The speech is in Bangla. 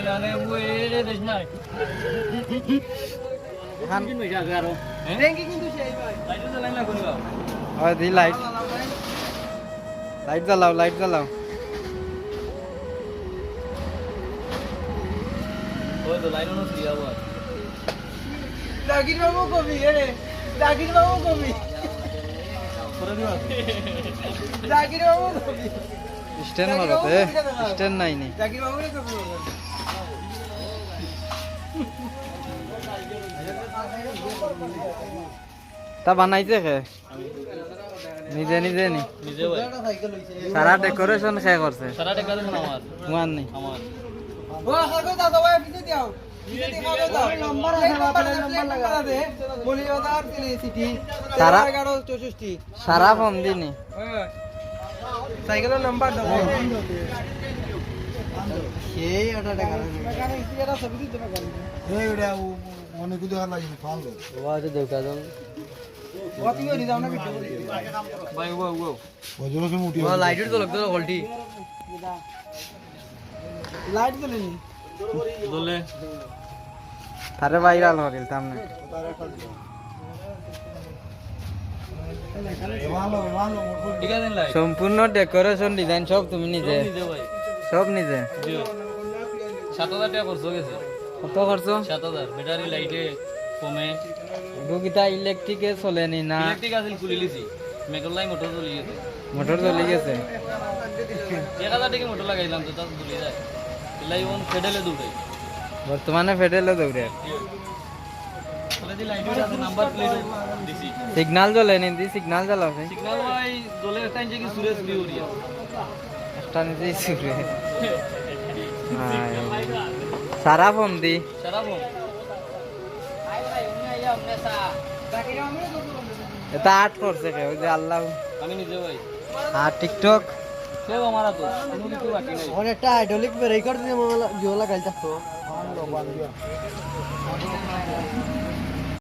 জানে ওই দেশ নাই খান কি নইছে আগে আরো ট্যাঙ্কি কিন্তু সেই ভাই লাইট জ্বালাই না কোনি বাবা ওই দি লাইট জ্বালাও লাইট জ্বালাও ওই তো লাইট অন ফ্রি আবার জাকির বাবু কবি রে জাকির বাবু কবি করে দিবা জাকির বাবু কবি স্ট্যান্ড মারতে স্ট্যান্ড নাই নি জাকির বাবু রে কবি তা বানাইছে খে নিজে নিজে নি নিজে ভাই সারা ডেকোরেশন খে করছে সারা টাকা দেন আমার মান নি আমার ও আগে দাদা ভাই পিছে দিও পিছে দিও দাও নাম্বার আছে বাবা নাম্বার লাগা দে বলি দাদা আর দিলে সিটি সারা 11 64 সারা ফোন দিনি সাইকেলের নাম্বার দাও সেই 8 টাকা এখানে ইস্তিরা ছবি দিতে পারবেন এই ওটা মনে কুদে আর লাগি ফাল দে ওয়াজ দেখা দাও কত করে দাও না কিছু ভাই ও ও ওজনে সে মুটি ও লাইট তো লাগতো ভোল্টি লাইট দিলেনি দলে তারে ভাইরাল হরিল সামনে ভালো ভালো ঠিক আছে লাইট সম্পূর্ণ ডেকোরেশন ডিজাইন সব তুমি নিজে নিজে ভাই সব নিজে জি 7000 টাকা খরচ গেছে কত খরচ 7000 ব্যাটারি লাইটে কমে দুকিটা ইলেকট্রিকে চলেনি না ইলেকট্রিক আছিল খুলি লিছি মেটরলাই মোটর চলে গেছে মোটর চলে গেছে 1000 টাকা মোটর লাগাইলাম তো তা চলে যায় এলাই ওন ফেডেলে দৌড়ে বর্তমানে ফেডেলে দৌড়ে তাহলে দি লাইট আছে নাম্বার প্লেট দিছি সিগন্যাল জ্বলেনি দি সিগন্যাল জ্বালাও সিগন্যাল ভাই দলে একটা ইঞ্জে কি সুরেশ বিউরিয়া একটা নিজেই সুরে সারা ফোন দি সারা বল এটা আর্ট করছে কে ওই যে আল্লাহ আমি নিজে ভাই আর টিকটক সব আমার তো কোনো কিছু বাকি নাই অনেকটা আইডলিক বের করে দিয়ে মামলা জিওলা গাইতা তো ভালো বান দিয়া